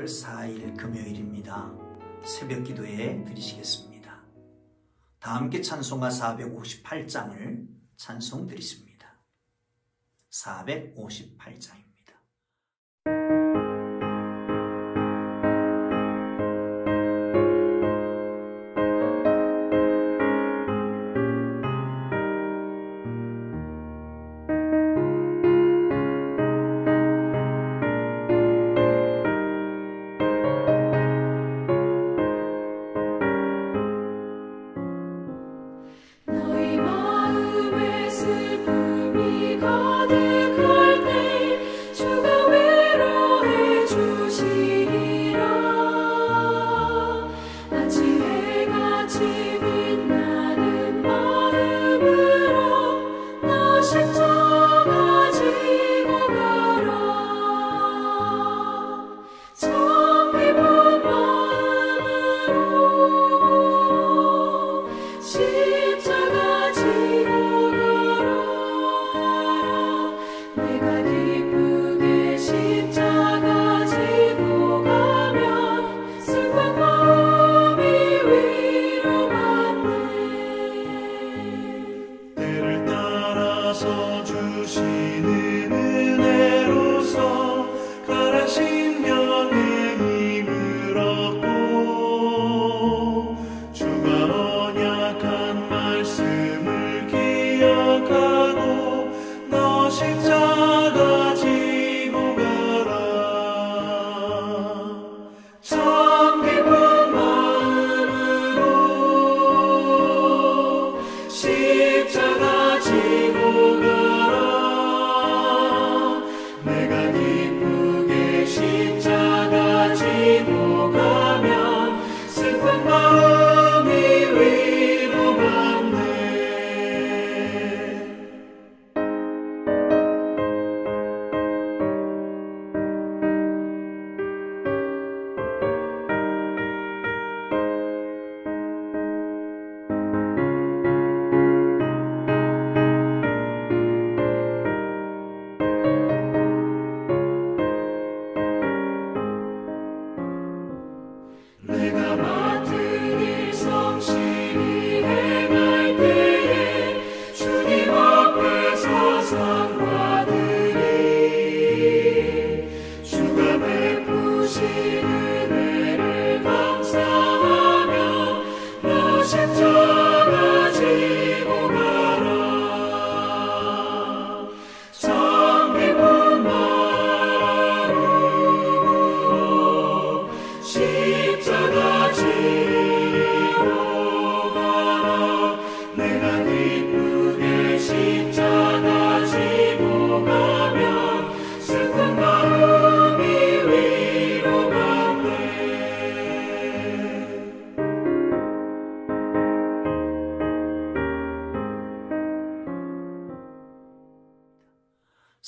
4일 금요일입니다. 새벽 기도에 드리시겠습니다. 다 함께 찬송가 458장을 찬송 드리십니다. 458장입니다.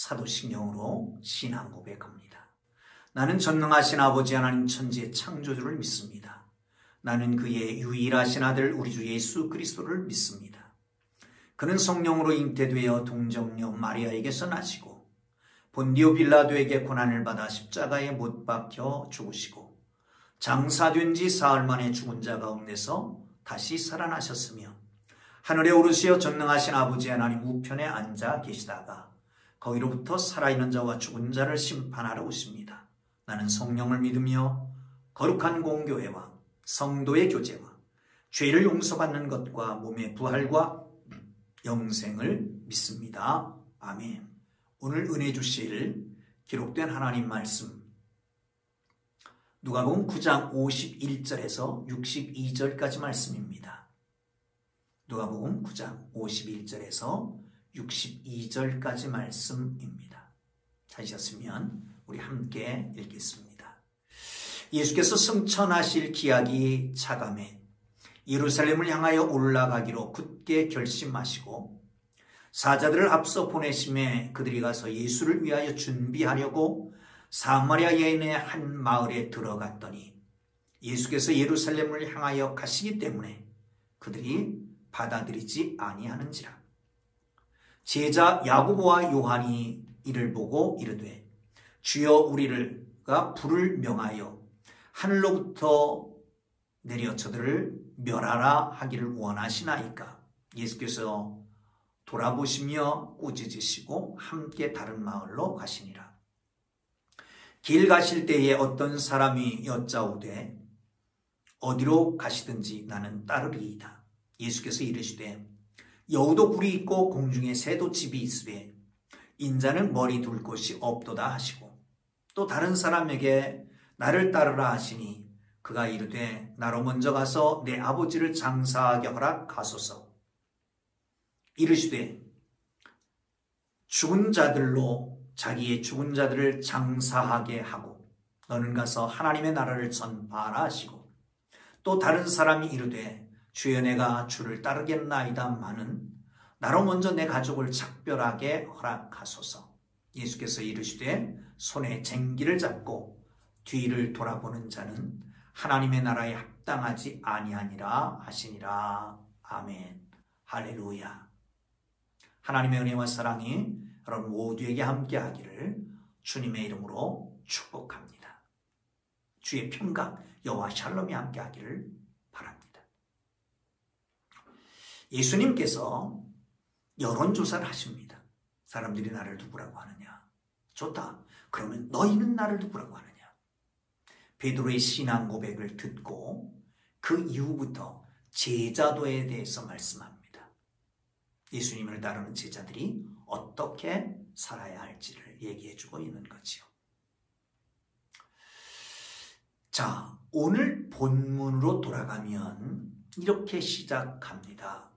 사도신경으로 신앙 고백합니다. 나는 전능하신 아버지 하나님 천지의 창조주를 믿습니다. 나는 그의 유일하신 아들 우리 주 예수 그리스도를 믿습니다. 그는 성령으로 잉태되어 동정녀 마리아에게서 나시고 본디오 빌라도에게 고난을 받아 십자가에 못 박혀 죽으시고 장사된 지 사흘 만에 죽은 자 가운데서 다시 살아나셨으며 하늘에 오르시어 전능하신 아버지 하나님 우편에 앉아 계시다가 거기로부터 살아있는 자와 죽은 자를 심판하러 오십니다. 나는 성령을 믿으며 거룩한 공교회와 성도의 교제와 죄를 용서받는 것과 몸의 부활과 영생을 믿습니다. 아멘. 오늘 은혜 주실 기록된 하나님 말씀 누가복음 9장 51절에서 62절까지 말씀입니다. 누가복음 9장 51절에서 62절까지 말씀입니다. 찾으셨으면 우리 함께 읽겠습니다. 예수께서 승천하실 기약이 차감해 예루살렘을 향하여 올라가기로 굳게 결심하시고 사자들을 앞서 보내심에 그들이 가서 예수를 위하여 준비하려고 사마리아 여인의 한 마을에 들어갔더니 예수께서 예루살렘을 향하여 가시기 때문에 그들이 받아들이지 아니하는지라. 제자 야고보와 요한이 이를 보고 이르되 주여 우리가 불을 명하여 하늘로부터 내려 저들을 멸하라 하기를 원하시나이까? 예수께서 돌아보시며 꾸짖으시고 함께 다른 마을로 가시니라. 길 가실 때에 어떤 사람이 여짜오되 어디로 가시든지 나는 따르리이다. 예수께서 이르시되 여우도 굴이 있고 공중에 새도 집이 있으되 인자는 머리 둘 곳이 없도다 하시고, 또 다른 사람에게 나를 따르라 하시니 그가 이르되 나로 먼저 가서 내 아버지를 장사하게 허락하소서. 이르시되 죽은 자들로 자기의 죽은 자들을 장사하게 하고 너는 가서 하나님의 나라를 전파하라 하시고, 또 다른 사람이 이르되 주여 내가 주를 따르겠나이다마는 나로 먼저 내 가족을 작별하게 허락하소서. 예수께서 이르시되 손에 쟁기를 잡고 뒤를 돌아보는 자는 하나님의 나라에 합당하지 아니하니라 하시니라. 아멘. 할렐루야. 하나님의 은혜와 사랑이 여러분 모두에게 함께하기를 주님의 이름으로 축복합니다. 주의 평강 여호와 샬롬이 함께하기를 바랍니다. 예수님께서 여론조사를 하십니다. 사람들이 나를 누구라고 하느냐? 좋다. 그러면 너희는 나를 누구라고 하느냐? 베드로의 신앙 고백을 듣고 그 이후부터 제자도에 대해서 말씀합니다. 예수님을 따르는 제자들이 어떻게 살아야 할지를 얘기해주고 있는 거지요. 자, 오늘 본문으로 돌아가면 이렇게 시작합니다.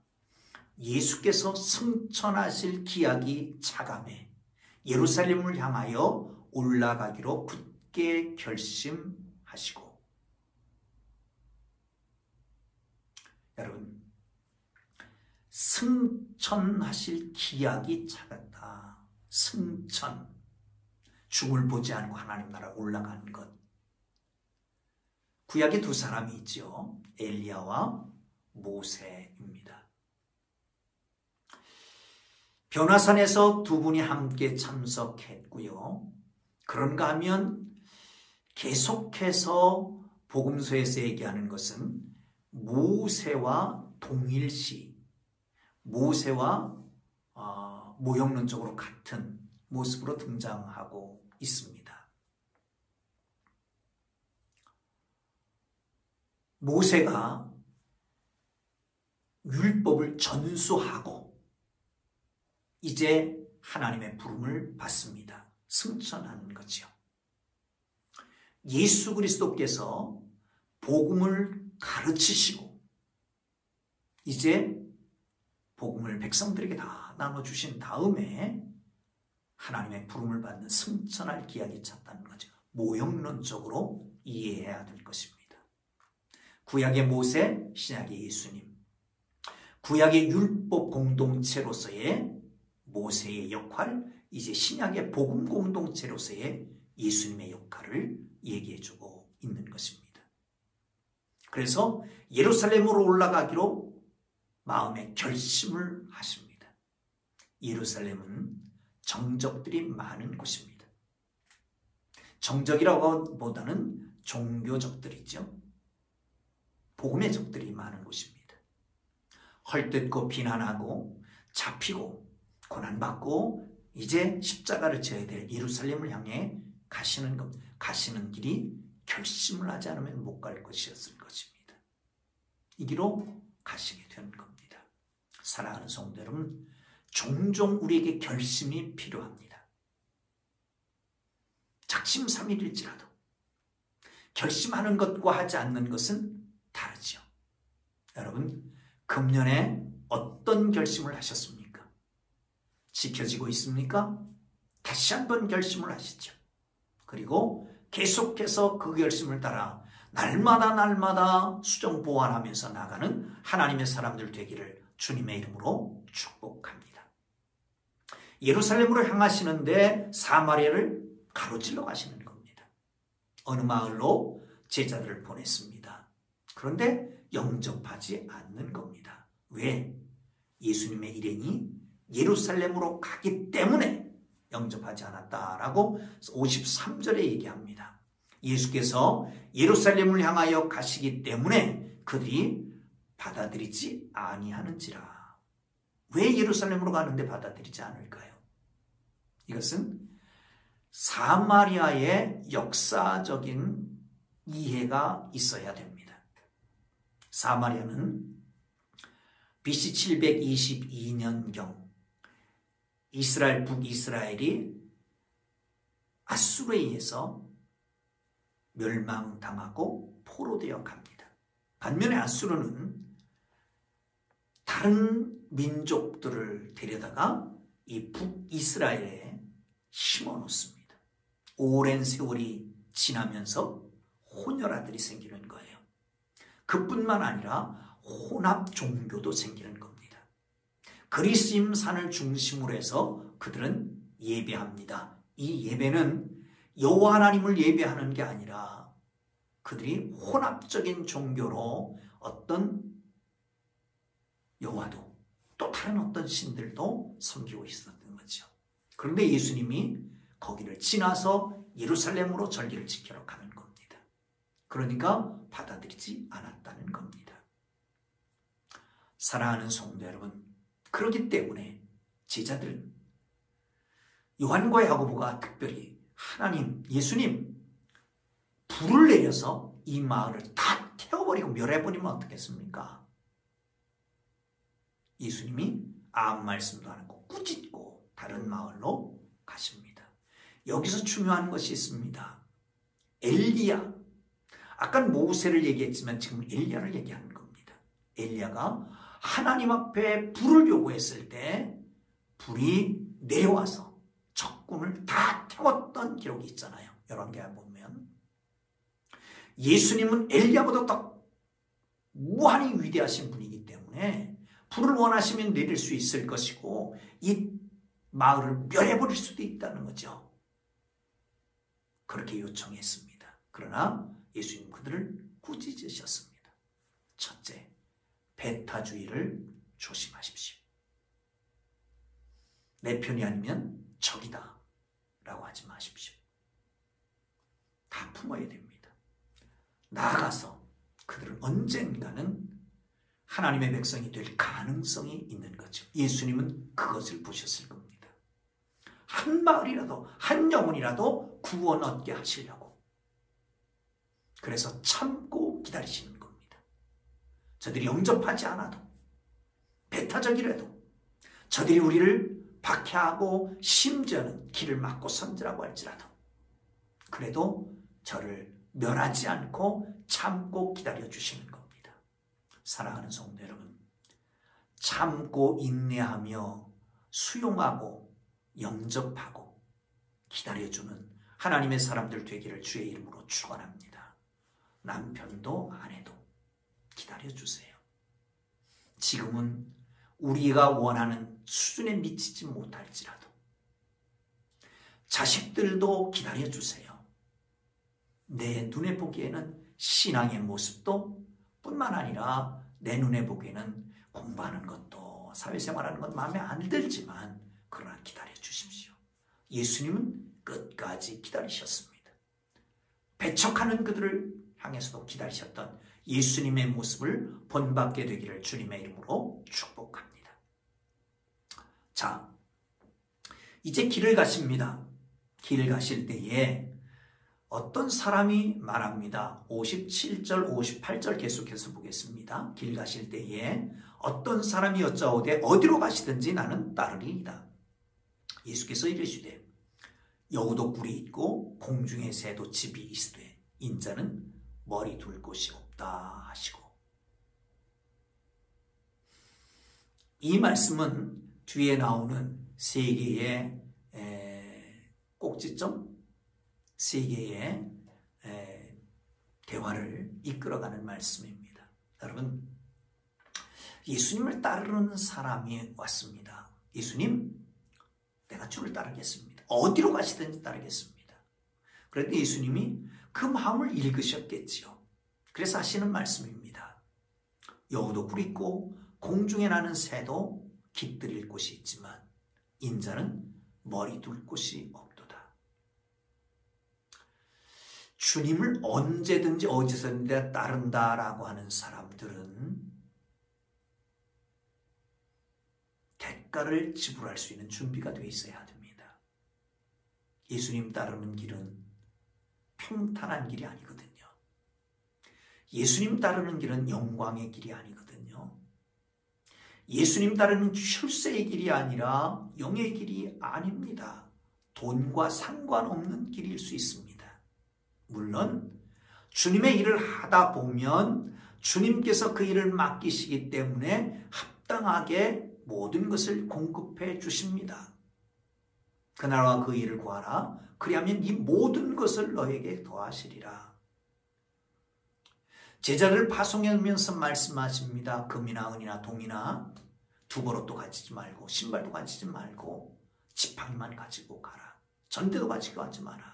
예수께서 승천하실 기약이 차감해 예루살렘을 향하여 올라가기로 굳게 결심하시고. 여러분, 승천하실 기약이 차갔다. 승천, 죽음을 보지 않고 하나님 나라 올라가는 것. 구약에 두 사람이 있죠. 엘리야와 모세입니다. 변화산에서 두 분이 함께 참석했고요. 그런가 하면 계속해서 복음서에서 얘기하는 것은 모세와 동일시, 모세와 모형론적으로 같은 모습으로 등장하고 있습니다. 모세가 율법을 전수하고 이제 하나님의 부름을 받습니다. 승천하는 거죠. 예수 그리스도께서 복음을 가르치시고 이제 복음을 백성들에게 다 나눠주신 다음에 하나님의 부름을 받는 승천할 기약이 찼다는 거죠. 모형론적으로 이해해야 될 것입니다. 구약의 모세, 신약의 예수님. 구약의 율법 공동체로서의 모세의 역할, 이제 신약의 복음 공동체로서의 예수님의 역할을 얘기해주고 있는 것입니다. 그래서 예루살렘으로 올라가기로 마음의 결심을 하십니다. 예루살렘은 정적들이 많은 곳입니다. 정적이라고 보다는 종교적들이죠. 복음의 적들이 많은 곳입니다. 헐뜯고 비난하고 잡히고 고난받고 이제 십자가를 져야 될 예루살렘을 향해 가시는 길이 결심을 하지 않으면 못 갈 것이었을 것입니다. 이 길로 가시게 되는 겁니다. 사랑하는 성도 여러분, 종종 우리에게 결심이 필요합니다. 작심삼일일지라도 결심하는 것과 하지 않는 것은 다르죠. 여러분, 금년에 어떤 결심을 하셨습니까? 지켜지고 있습니까? 다시 한번 결심을 하시죠. 그리고 계속해서 그 결심을 따라 날마다 수정보완하면서 나가는 하나님의 사람들 되기를 주님의 이름으로 축복합니다. 예루살렘으로 향하시는데 사마리아를 가로질러 가시는 겁니다. 어느 마을로 제자들을 보냈습니다. 그런데 영접하지 않는 겁니다. 왜? 예수님의 일행이 예루살렘으로 가기 때문에 영접하지 않았다라고 53절에 얘기합니다. 예수께서 예루살렘을 향하여 가시기 때문에 그들이 받아들이지 아니하는지라. 왜 예루살렘으로 가는데 받아들이지 않을까요? 이것은 사마리아의 역사적인 이해가 있어야 됩니다. 사마리아는 BC 722년경 이스라엘, 북이스라엘이 아수르에 의해서 멸망당하고 포로되어 갑니다. 반면에 아수르는 다른 민족들을 데려다가 이 북이스라엘에 심어 놓습니다. 오랜 세월이 지나면서 혼혈아들이 생기는 거예요. 그뿐만 아니라 혼합 종교도 생기는 겁니다. 그리스임산을 중심으로 해서 그들은 예배합니다. 이 예배는 여호와 하나님을 예배하는 게 아니라 그들이 혼합적인 종교로 어떤 여호와도 또 다른 어떤 신들도 섬기고 있었던 거죠. 그런데 예수님이 거기를 지나서 예루살렘으로 절기를 지키러 가는 겁니다. 그러니까 받아들이지 않았다는 겁니다. 사랑하는 성도 여러분, 그렇기 때문에 제자들은 요한과 야고보가 특별히 하나님, 예수님 불을 내려서 이 마을을 다 태워버리고 멸해버리면 어떻겠습니까? 예수님이 아무 말씀도 안 하고 꾸짖고 다른 마을로 가십니다. 여기서 중요한 것이 있습니다. 엘리야, 아까 모세를 얘기했지만 지금 엘리야를 얘기하는 겁니다. 엘리야가 하나님 앞에 불을 요구했을 때 불이 내려와서 적군을 다 태웠던 기록이 있잖아요. 열왕기에 보면 예수님은 엘리야보다 더 무한히 위대하신 분이기 때문에 불을 원하시면 내릴 수 있을 것이고 이 마을을 멸해버릴 수도 있다는 거죠. 그렇게 요청했습니다. 그러나 예수님 그들을 꾸짖으셨습니다. 첫째, 배타주의를 조심하십시오. 내 편이 아니면 적이다 라고 하지 마십시오. 다 품어야 됩니다. 나아가서 그들은 언젠가는 하나님의 백성이 될 가능성이 있는 거죠. 예수님은 그것을 보셨을 겁니다. 한 마을이라도 한 영혼이라도 구원 얻게 하시려고. 그래서 참고 기다리시는 겁니다. 저들이 영접하지 않아도 배타적이라도 저들이 우리를 박해하고 심지어는 길을 막고 선지라고 할지라도 그래도 저를 멸하지 않고 참고 기다려주시는 겁니다. 사랑하는 성도 여러분, 참고 인내하며 수용하고 영접하고 기다려주는 하나님의 사람들 되기를 주의 이름으로 축원합니다. 남편도 아내도 기다려주세요. 지금은 우리가 원하는 수준에 미치지 못할지라도 자식들도 기다려주세요. 내 눈에 보기에는 신앙의 모습도 뿐만 아니라 내 눈에 보기에는 공부하는 것도 사회생활하는 것 마음에 안 들지만 그러나 기다려주십시오. 예수님은 끝까지 기다리셨습니다. 배척하는 그들을 향해서도 기다리셨던 예수님의 모습을 본받게 되기를 주님의 이름으로 축복합니다. 자, 이제 길을 가십니다. 길을 가실 때에 어떤 사람이 말합니다. 57절, 58절 계속해서 보겠습니다. 길 가실 때에 어떤 사람이 여짜오되 어디로 가시든지 나는 따르리이다. 예수께서 이르시되 여우도 꿀이 있고 공중의 새도 집이 있으되 인자는 머리 둘 곳이 없다 하시고, 이 말씀은 뒤에 나오는 세 개의 꼭지점, 세 개의 대화를 이끌어가는 말씀입니다. 여러분, 예수님을 따르는 사람이 왔습니다. 예수님, 내가 주를 따르겠습니다. 어디로 가시든지 따르겠습니다. 그런데 예수님이 그 마음을 읽으셨겠지요. 그래서 하시는 말씀입니다. 여우도 꿀 있고 공중에 나는 새도 깃들일 곳이 있지만 인자는 머리 둘 곳이 없도다. 주님을 언제든지 어디서든지 따른다라고 하는 사람들은 대가를 지불할 수 있는 준비가 되어 있어야 됩니다. 예수님 따르는 길은 평탄한 길이 아니거든요. 예수님 따르는 길은 영광의 길이 아니거든요. 예수님 따르는 출세의 길이 아니라 영의 길이 아닙니다. 돈과 상관없는 길일 수 있습니다. 물론 주님의 일을 하다 보면 주님께서 그 일을 맡기시기 때문에 합당하게 모든 것을 공급해 주십니다. 그 나라와 그 일을 구하라. 그리하면 이 모든 것을 너에게 더하시리라. 제자를 파송하면서 말씀하십니다. 금이나 은이나 동이나 두보로도 가지지 말고 신발도 가지지 말고 지팡이만 가지고 가라. 전대도 가지고 가지 마라.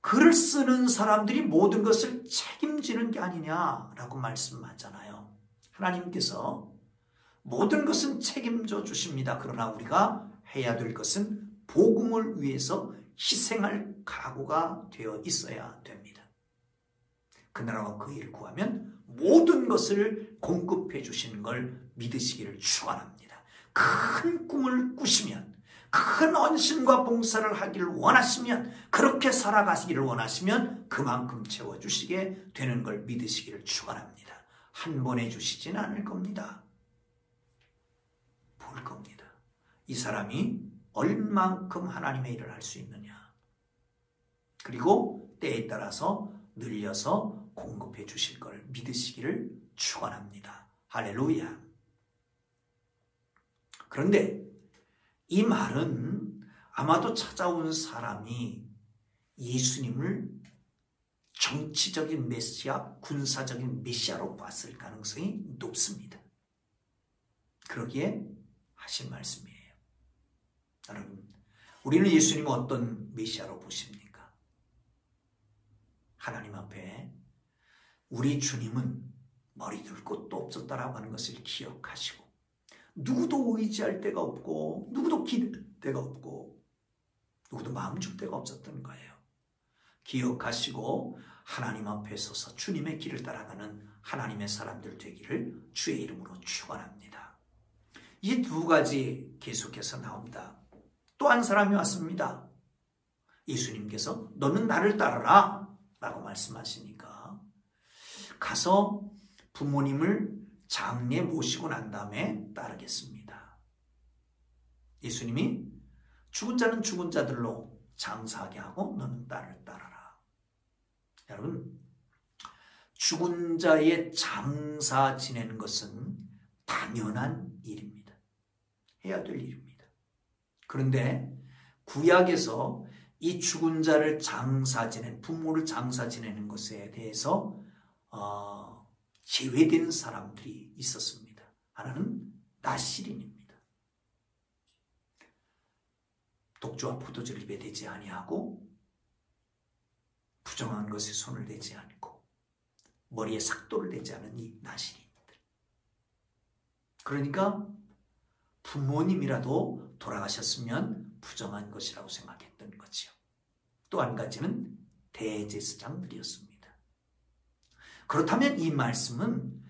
글을 쓰는 사람들이 모든 것을 책임지는 게 아니냐라고 말씀하잖아요. 하나님께서 모든 것은 책임져 주십니다. 그러나 우리가 해야 될 것은 복음을 위해서 희생할 각오가 되어 있어야 됩니다. 그 나라와 그 일을 구하면 모든 것을 공급해 주시는 걸 믿으시기를 축원합니다. 큰 꿈을 꾸시면, 큰 헌신과 봉사를 하기를 원하시면, 그렇게 살아가시기를 원하시면 그만큼 채워주시게 되는 걸 믿으시기를 축원합니다. 한 번에 주시진 않을 겁니다. 볼 겁니다. 이 사람이 얼만큼 하나님의 일을 할 수 있느냐. 그리고 때에 따라서 늘려서 공급해 주실 걸 믿으시기를 축원합니다. 할렐루야. 그런데 이 말은 아마도 찾아온 사람이 예수님을 정치적인 메시아, 군사적인 메시아로 봤을 가능성이 높습니다. 그러기에 하신 말씀이에요. 여러분, 우리는 예수님을 어떤 메시아로 보십니까? 하나님 앞에 우리 주님은 머리 둘 곳도 없었다라고 하는 것을 기억하시고, 누구도 의지할 데가 없고, 누구도 기댈 데가 없고, 누구도 마음 줄 데가 없었던 거예요. 기억하시고 하나님 앞에 서서 주님의 길을 따라가는 하나님의 사람들 되기를 주의 이름으로 축원합니다. 이 두 가지 계속해서 나옵니다. 또 한 사람이 왔습니다. 예수님께서 너는 나를 따르라 라고 말씀하시니까 가서 부모님을 장례 모시고 난 다음에 따르겠습니다. 예수님이 죽은 자는 죽은 자들로 장사하게 하고 너는 나를 따르라. 여러분, 죽은 자의 장사 지내는 것은 당연한 일입니다. 해야 될 일입니다. 그런데 구약에서 이 죽은 자를 장사 지내는, 부모를 장사 지내는 것에 대해서 제외된 사람들이 있었습니다. 하나는 나실인입니다. 독주와 포도주를 입에 대지 아니하고 부정한 것에 손을 대지 않고 머리에 삭도를 대지 않은 이 나실인들. 그러니까 부모님이라도 돌아가셨으면 부정한 것이라고 생각했던 거지요. 또 한 가지는 대제사장들이었습니다. 그렇다면 이 말씀은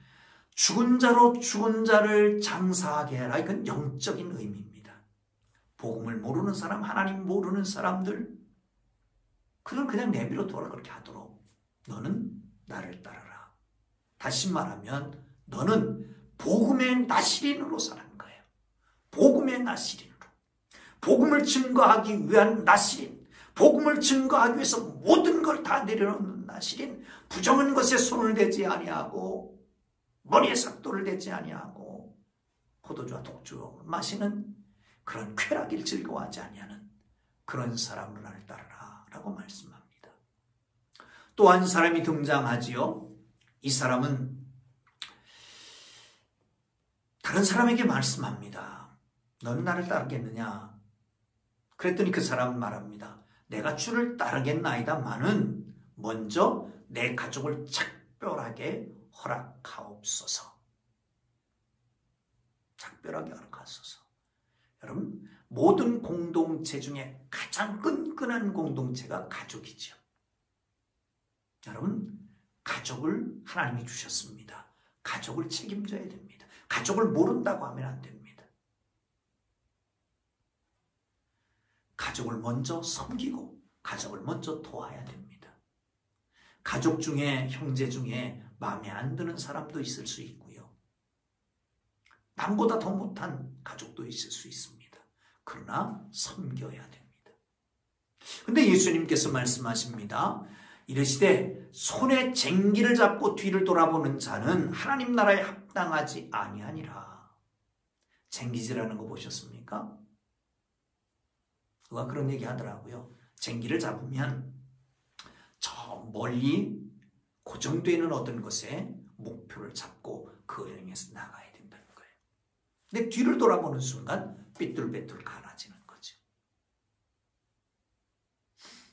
죽은 자로 죽은 자를 장사하게 해라. 이건 영적인 의미입니다. 복음을 모르는 사람, 하나님 모르는 사람들, 그걸 그냥 내비로 둬라 그렇게 하도록 너는 나를 따르라. 다시 말하면 너는 복음의 나실인으로 사는 거예요. 복음의 나실인으로. 복음을 증거하기 위한 나실인. 복음을 증거하기 위해서 모든 걸 다 내려놓는 나실인. 부정한 것에 손을 대지 아니하고 머리에 삭도를 대지 아니하고 포도주와 독주 마시는 그런 쾌락을 즐거워하지 아니하는 그런 사람으로 나를 따르라 라고 말씀합니다. 또 한 사람이 등장하지요. 이 사람은 다른 사람에게 말씀합니다. 너는 나를 따르겠느냐? 그랬더니 그 사람은 말합니다. 내가 주를 따르겠나이다마는 먼저 내 가족을 작별하게 허락하옵소서. 작별하게 허락하소서. 여러분, 모든 공동체 중에 가장 끈끈한 공동체가 가족이죠. 여러분, 가족을 하나님이 주셨습니다. 가족을 책임져야 됩니다. 가족을 모른다고 하면 안 됩니다. 가족을 먼저 섬기고 가족을 먼저 도와야 됩니다. 가족 중에, 형제 중에 마음에 안 드는 사람도 있을 수 있고요. 남보다 더 못한 가족도 있을 수 있습니다. 그러나 섬겨야 됩니다. 근데 예수님께서 말씀하십니다. 이르시되 손에 쟁기를 잡고 뒤를 돌아보는 자는 하나님 나라에 합당하지 아니하니라. 쟁기질하는 거 보셨습니까? 누가 그런 얘기 하더라고요. 쟁기를 잡으면 저 멀리 고정되어 있는 어떤 것에 목표를 잡고 그걸 향해서 나가야 된다는 거예요. 근데 뒤를 돌아보는 순간 삐뚤빼뚤 갈라지는 거죠.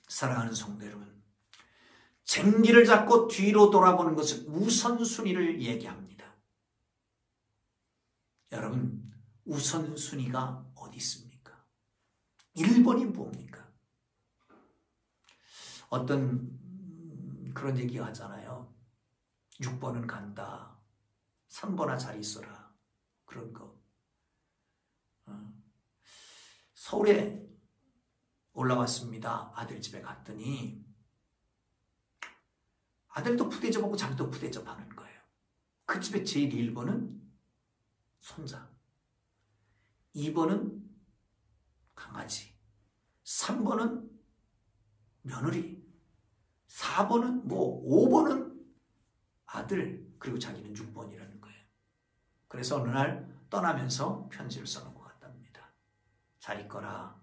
사랑하는 성도 여러분, 쟁기를 잡고 뒤로 돌아보는 것은 우선순위를 얘기합니다. 여러분, 우선순위가 어디 있습니까? 1번이 뭡니까? 어떤 그런 얘기 하잖아요. 6번은 간다. 3번아 잘 있어라. 그런 거. 서울에 올라왔습니다. 아들 집에 갔더니 아들도 푸대접하고 자기도 푸대접하는 거예요. 그 집에 제일 1번은 손자, 2번은 강아지, 3번은 며느리, 4번은 5번은 아들, 그리고 자기는 6번이라는 거예요. 그래서 어느 날 떠나면서 편지를 써놓고 갔답니다. 잘 있거라.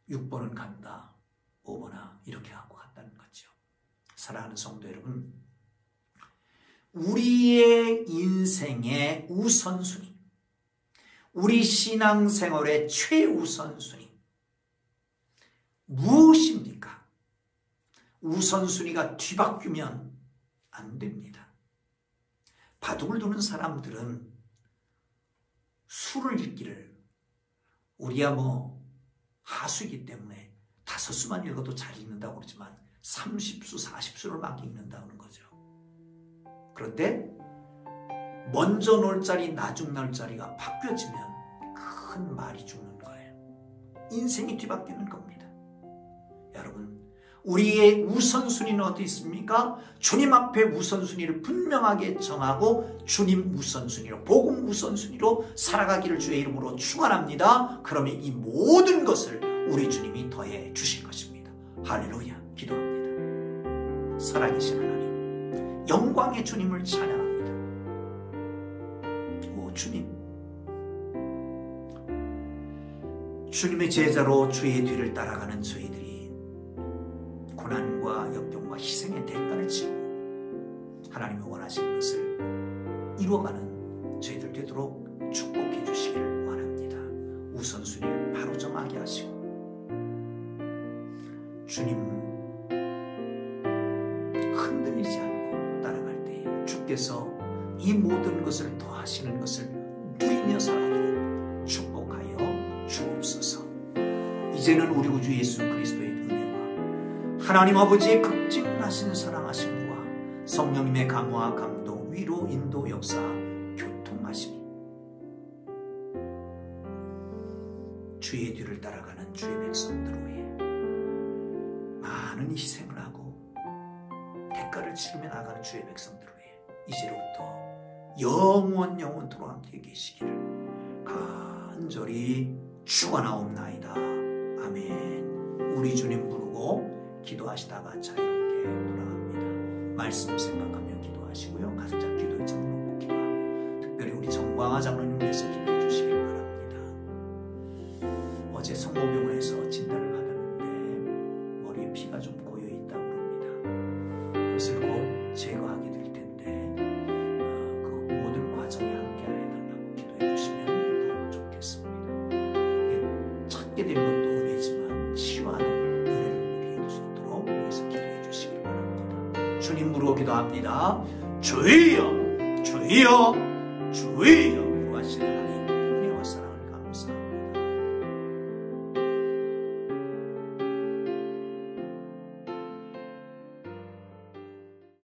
6번은 간다. 5번아. 이렇게 하고 갔다는 거죠. 사랑하는 성도 여러분, 우리의 인생의 우선순위, 우리 신앙생활의 최우선순위 무엇입니까? 우선순위가 뒤바뀌면 안 됩니다. 바둑을 두는 사람들은 수를 읽기를, 우리야 하수이기 때문에 5수만 읽어도 잘 읽는다고 그러지만 30수, 40수를 막 읽는다는 거죠. 그런데 먼저 놀 자리, 나중 놀 자리가 바뀌어지면 큰 말이 죽는 거예요. 인생이 뒤바뀌는 겁니다. 여러분, 우리의 우선순위는 어디 있습니까? 주님 앞에 우선순위를 분명하게 정하고 주님 우선순위로, 복음 우선순위로 살아가기를 주의 이름으로 축원합니다. 그러면 이 모든 것을 우리 주님이 더해 주실 것입니다. 할렐루야. 기도합니다. 살아계신 하나님, 영광의 주님을 찬양합니다. 오 주님, 주님의 제자로 주의 뒤를 따라가는 저희들이 고난과 역경과 희생의 대가를 치르고 하나님이 원하시는 것을 이루어가는 저희들 되도록 축복해 주시기를 원합니다. 우선순위를 바로 정하게 하시고 주님 흔들리지 않고 따라갈 때에 주께서 이 모든 것을 더하시는 것을 누리며 살아도록 축복하여 주옵소서. 이제는 우리 구주 예수 그리스도의 하나님 아버지의 극진하신 사랑하심과 성령님의 감화, 감동, 위로, 인도, 역사, 교통하심이 주의 뒤를 따라가는 주의 백성들 위해 많은 희생을 하고 대가를 치르며 나가는 주의 백성들 위해 이제로부터 영원토록 함께 계시기를 간절히 축원하옵나이다. 아멘. 우리 주님 부르고 기도하시다가 자유롭게 돌아갑니다. 말씀 생각하며 기도하시고요. 가슴 잡 기도의 제목으로 꼭 기도하고 특별히 우리 정광화 장로님께서 기도해 주시길 바랍니다. 어제 성모병원에서 진단을 받았는데 머리에 피가 좀 고여 있다고 합니다. 그것을 곧 제거하게 될 텐데 그 모든 과정에 함께 해달라고 기도해 주시면 너무 좋겠습니다. 찾게 된 것도 은혜지만 치유하는 주님 부르고 기도합니다. 주여, 주여, 주여.